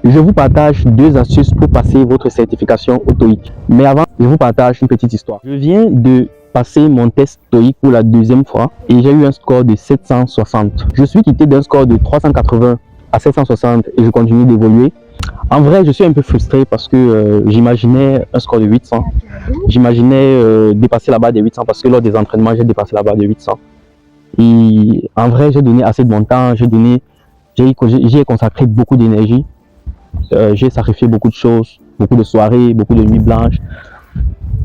Je vous partage 2 astuces pour passer votre certification au TOEIC. Mais avant, je vous partage une petite histoire. Je viens de passer mon test TOEIC pour la 2e fois et j'ai eu un score de 760. Je suis quitté d'un score de 380 à 760 et je continue d'évoluer. En vrai, je suis un peu frustré parce que j'imaginais un score de 800. J'imaginais dépasser la barre des 800 parce que lors des entraînements, j'ai dépassé la barre de 800. Et en vrai, j'ai donné assez de mon temps, j'ai consacré beaucoup d'énergie. J'ai sacrifié beaucoup de choses, beaucoup de soirées, beaucoup de nuits blanches.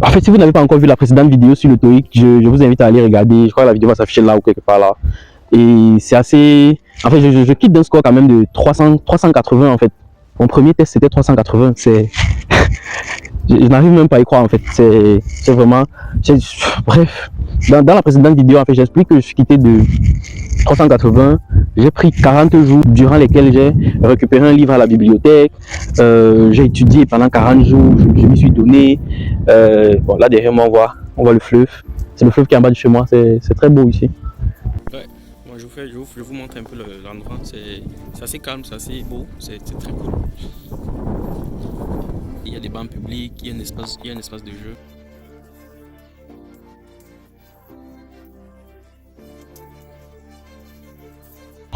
En fait, si vous n'avez pas encore vu la précédente vidéo sur le TOEIC, je vous invite à aller regarder. Je crois que la vidéo va s'afficher là ou quelque part là. Et c'est assez... En fait, je quitte d'un score quand même de 380 en fait. Mon premier test c'était 380. C'est... je n'arrive même pas à y croire en fait. C'est vraiment... Bref, dans la précédente vidéo, en fait, j'explique que je suis quitté de 380. J'ai pris 40 jours durant lesquels j'ai récupéré un livre à la bibliothèque. J'ai étudié pendant 40 jours. Je m'y suis donné. Bon, là derrière moi, on voit le fleuve. C'est le fleuve qui est en bas de chez moi. C'est très beau ici. Ouais, moi je vous montre un peu l'endroit. C'est assez calme, c'est assez beau. C'est très cool. Il y a des bancs publics, il y a un espace de jeu.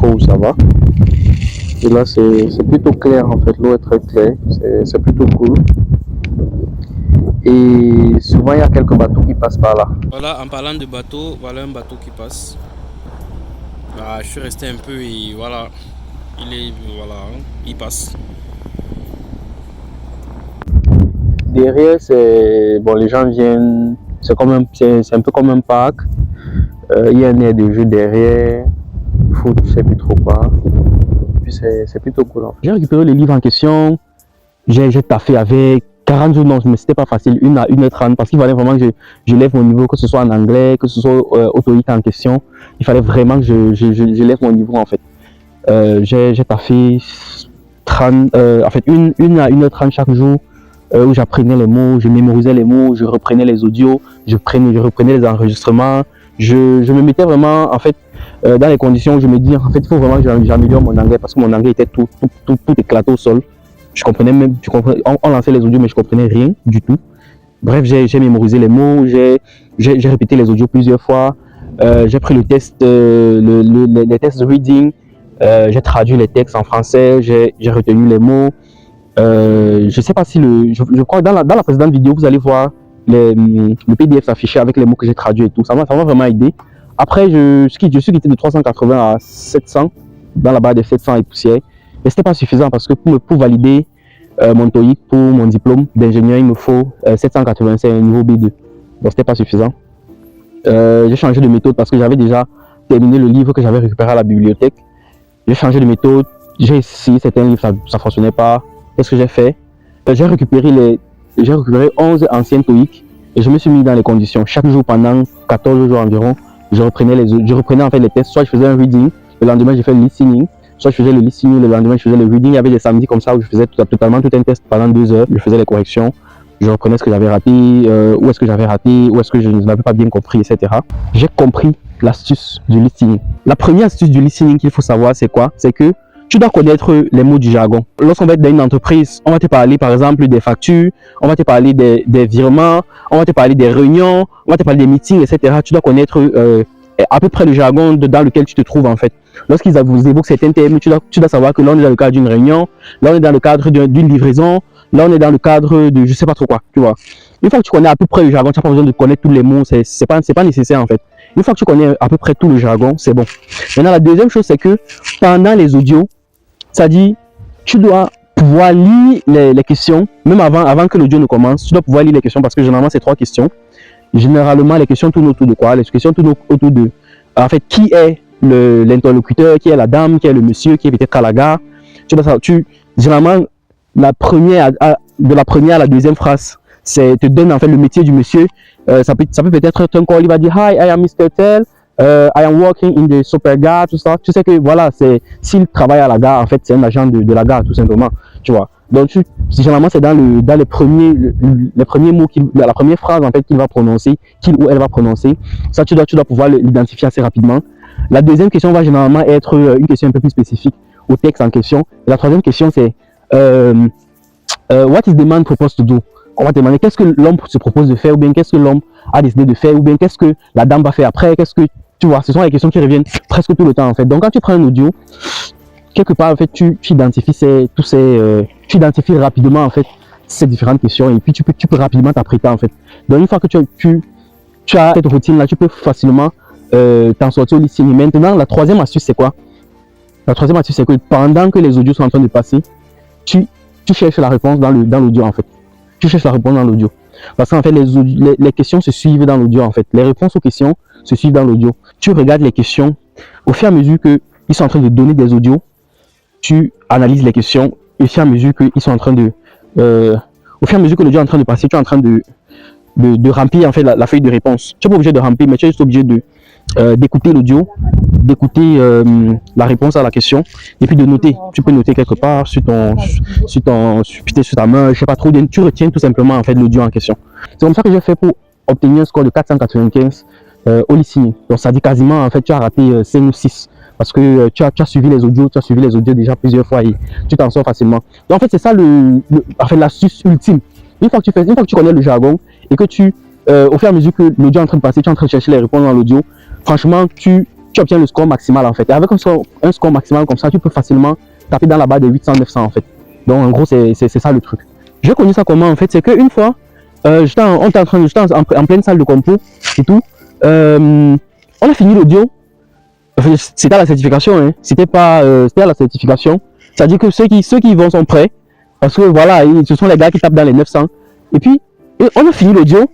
Où ça va. Et là c'est plutôt clair en fait, l'eau est très claire, c'est plutôt cool. Et souvent il y a quelques bateaux qui passent par là. Voilà, en parlant de bateau, voilà un bateau qui passe. Ah, je suis resté un peu et voilà, il passe. Derrière c'est bon, les gens viennent, c'est un peu comme un parc. Il y a un air de jeu derrière. Foot, je sais plus trop quoi. Puis c'est plutôt cool. J'ai récupéré le livre en question. J'ai taffé avec 40 jours, non, mais c'était pas facile, 1 à 1h30, parce qu'il fallait vraiment que je lève mon niveau, que ce soit en anglais, que ce soit au TOEIC en question. Il fallait vraiment que je lève mon niveau en fait. J'ai taffé 1 à 1h30 chaque jour, où j'apprenais les mots, je mémorisais les mots, je reprenais les audios, je reprenais les enregistrements. Je me mettais vraiment en fait dans les conditions où je me dis en fait il faut vraiment que j'améliore mon anglais parce que mon anglais était tout éclaté au sol. Je comprenais même, on lançait les audios mais je comprenais rien du tout. Bref, j'ai mémorisé les mots, j'ai répété les audios plusieurs fois. J'ai pris le test, les tests de reading, j'ai traduit les textes en français, j'ai retenu les mots. Je sais pas si je crois que dans la précédente vidéo vous allez voir le PDF s'afficher avec les mots que j'ai traduits et tout. Ça m'a vraiment aidé. Après, je suis quitté de 380 à 700, dans la barre des 700 et poussière. Mais ce n'était pas suffisant parce que pour valider mon TOEIC, pour mon diplôme d'ingénieur, il me faut 785, un niveau B2. Donc, ce n'était pas suffisant. J'ai changé de méthode parce que j'avais déjà terminé le livre que j'avais récupéré à la bibliothèque. J'ai changé de méthode. J'ai essayé certains livres, ça ne fonctionnait pas. Qu'est-ce que j'ai fait? J'ai récupéré 11 anciens TOEIC et je me suis mis dans les conditions. Chaque jour pendant 14 jours environ, je reprenais en fait les tests. Soit je faisais un reading, le lendemain je faisais le listening. Soit je faisais le listening, le lendemain je faisais le reading. Il y avait des samedis comme ça où je faisais totalement tout un test pendant 2 heures. Je faisais les corrections, je reprenais ce que j'avais raté, où est-ce que j'avais raté, où est-ce que je n'avais pas bien compris, etc. J'ai compris l'astuce du listening. La première astuce du listening qu'il faut savoir, c'est quoi? C'est que tu dois connaître les mots du jargon. Lorsqu'on va être dans une entreprise, on va te parler par exemple des factures, on va te parler des virements, on va te parler des réunions, on va te parler des meetings, etc. Tu dois connaître à peu près le jargon dans lequel tu te trouves en fait. Lorsqu'ils vous évoquent certains termes, tu dois savoir que là on est dans le cadre d'une réunion, là on est dans le cadre d'une livraison, là on est dans le cadre de je sais pas trop quoi, tu vois. Une fois que tu connais à peu près le jargon, tu n'as pas besoin de connaître tous les mots, c'est pas nécessaire en fait. Une fois que tu connais à peu près tout le jargon, c'est bon. Maintenant la deuxième chose c'est que pendant les audios, c'est-à-dire, tu dois pouvoir lire les questions, même avant que l'audio ne commence, tu dois pouvoir lire les questions parce que généralement, c'est 3 questions. Généralement, les questions tournent autour de quoi? Les questions tournent autour de, en fait, qui est l'interlocuteur, qui est la dame, qui est le monsieur, qui est peut-être à la gare. Tu dois savoir, généralement, de la première à la deuxième phrase, te donne en fait le métier du monsieur. Ça peut peut-être être un call, il va dire « Hi, I am Mr. Tell. I am working in the super gare », tout ça. Tu sais que voilà, s'il travaille à la gare, en fait, c'est un agent de la gare, tout simplement. Tu vois. Donc, généralement, c'est dans les premiers mots, la première phrase en fait qu'il va prononcer, qu'il ou elle va prononcer. Ça, tu dois pouvoir l'identifier assez rapidement. La deuxième question va généralement être une question un peu plus spécifique au texte en question. Et la troisième question, c'est what is the man proposed to do? On va te demander qu'est-ce que l'homme se propose de faire, ou bien qu'est-ce que l'homme a décidé de faire, ou bien qu'est-ce que la dame va faire après, qu'est-ce que tu vois, ce sont les questions qui reviennent presque tout le temps en fait. Donc quand tu prends un audio, quelque part en fait tu identifies tu identifies rapidement en fait ces différentes questions et puis tu peux rapidement t'apprêter en fait. Donc une fois que tu as cette routine là, tu peux facilement t'en sortir au listening. Maintenant la troisième astuce c'est quoi? La troisième astuce c'est que pendant que les audios sont en train de passer, tu cherches la réponse dans l'audio en fait. Tu cherches la réponse dans l'audio. Parce qu'en fait, les questions se suivent dans l'audio en fait. Les réponses aux questions se suivent dans l'audio. Tu regardes les questions au fur et à mesure qu'ils sont en train de donner des audios. Tu analyses les questions et au fur et à mesure qu'ils sont en train de... au fur et à mesure que l'audio est en train de passer, tu es en train de remplir en fait la feuille de réponse. Tu n'es pas obligé de remplir, mais tu es juste obligé d'écouter l'audio, d'écouter la réponse à la question et puis de noter. Tu peux noter quelque part sur ta main, je sais pas trop, tu retiens tout simplement en fait l'audio en question. C'est comme ça que j'ai fait pour obtenir un score de 495 au listening. Donc ça dit quasiment en fait tu as raté 5 ou 6 parce que tu as suivi les audios, déjà plusieurs fois et tu t'en sors facilement. Donc en fait c'est ça en fait l'astuce ultime. Une fois que tu connais le jargon et que au fur et à mesure que l'audio est en train de passer, tu es en train de chercher les réponses dans l'audio, franchement, tu obtiens le score maximal en fait. Et avec un score maximal comme ça, tu peux facilement taper dans la barre des 800-900 en fait. Donc en gros, c'est ça le truc. J'ai connu ça comment en fait, c'est qu'une fois, j'étais en pleine salle de compo et tout. On a fini l'audio. Enfin, c'était à la certification, hein. C'était à la certification. C'est-à-dire que ceux qui vont sont prêts. Parce que voilà, ce sont les gars qui tapent dans les 900. Et puis, on a fini l'audio.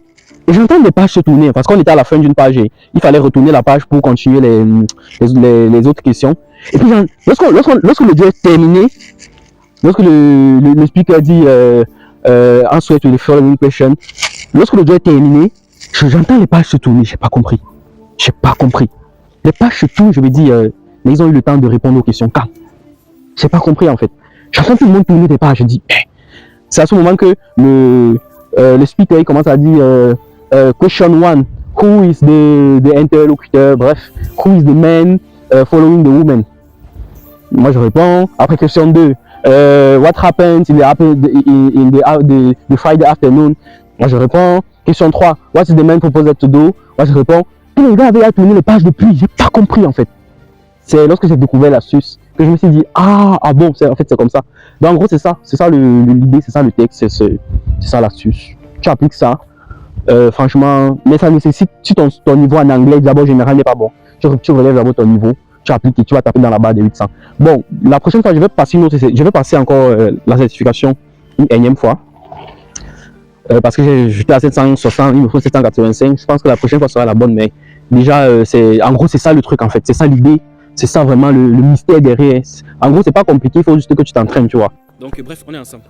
Et j'entends les pages se tourner parce qu'on était à la fin d'une page et il fallait retourner la page pour continuer les autres questions. Et puis, lorsque l'audio est terminé, lorsque le speaker dit answer to the following question, lorsque l'audio est terminé, j'entends les pages se tourner. J'ai pas compris. Les pages se tournent, je me dis, mais ils ont eu le temps de répondre aux questions. Calme. J'ai pas compris en fait. J'entends tout le monde tourner des pages. Je dis, c'est à ce moment que le speaker il commence à dire question 1, who is the interlocutor, bref, who is the man following the woman. Moi je réponds. Après question 2, what happened in the Friday afternoon. Moi je réponds. Question 3, what is the man proposed to do. Moi je réponds. Puis le gars avait tourné les pages depuis, j'ai pas compris en fait. C'est lorsque j'ai découvert l'astuce que je me suis dit ah bon, en fait c'est comme ça. Donc en gros c'est ça l'idée, c'est ça le texte, c'est ça l'astuce. Tu appliques ça, franchement, mais ça nécessite, si ton niveau en anglais d'abord général n'est pas bon, tu relèves d'abord ton niveau, tu appliques et tu vas taper dans la barre des 800. Bon, la prochaine fois je vais passer encore la certification une énième fois. Parce que j'étais à 760, il me faut 785, je pense que la prochaine fois sera la bonne, mais déjà en gros c'est ça le truc en fait, c'est ça l'idée. C'est ça vraiment le mystère derrière. En gros, c'est pas compliqué, il faut juste que tu t'entraînes, tu vois. Donc, bref, on est ensemble.